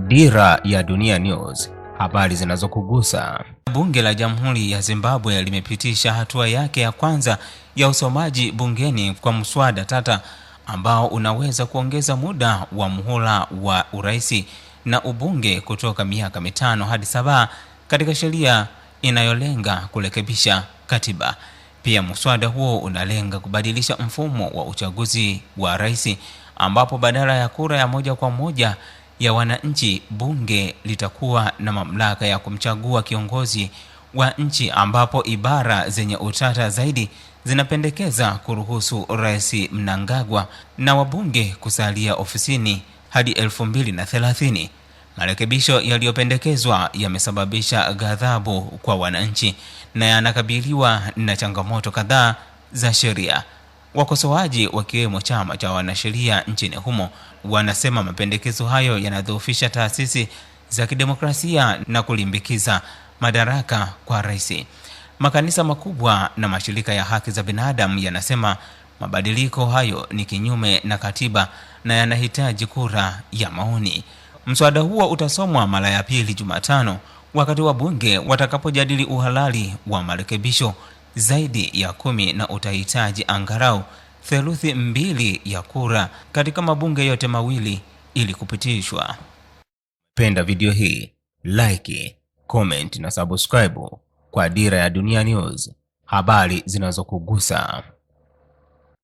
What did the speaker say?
Dira ya Dunia News, habari zinazokugusa. Bunge la Jamhuri ya Zimbabwe limepitisha hatua yake ya kwanza ya usomaji bungeni kwa mswada tata ambao unaweza kuongeza muda wa muhula wa uraisi na ubunge kutoka miaka 5 hadi 7 katika sheria inayolenga kurekebisha katiba. Pia mswada huo unalenga kubadilisha mfumo wa uchaguzi wa rais ambapo badala ya kura ya moja kwa moja ya wananchi, bunge litakuwa na mamlaka ya kumchagua kiongozi wa nchi, ambapo ibara zenye utata zaidi zinapendekeza kuruhusu Rais Mnangagwa na wabunge kusalia ofisini hadi 2030. Marekebisho yaliyopendekezwa yamesababisha ghadhabu kwa wananchi na yanakabiliwa na changamoto kadhaa za sheria. Wakosoaji wakiwemo chama cha wanasheria nchini humo wanasema mapendekezo hayo yanadhoofisha taasisi za kidemokrasia na kulimbikiza madaraka kwa rais. Makanisa makubwa na mashirika ya haki za binadamu yanasema mabadiliko hayo ni kinyume na katiba na yanahitaji kura ya maoni. Mswada huo utasomwa mara ya pili Jumatano, wakati wabunge watakapojadili uhalali wa marekebisho zaidi ya 10 na utahitaji angalau theluthi 2 ya kura katika mabunge yote mawili ili kupitishwa. Penda video hii, like, comment na subscribe kwa Dira ya Dunia News, habari zinazokugusa.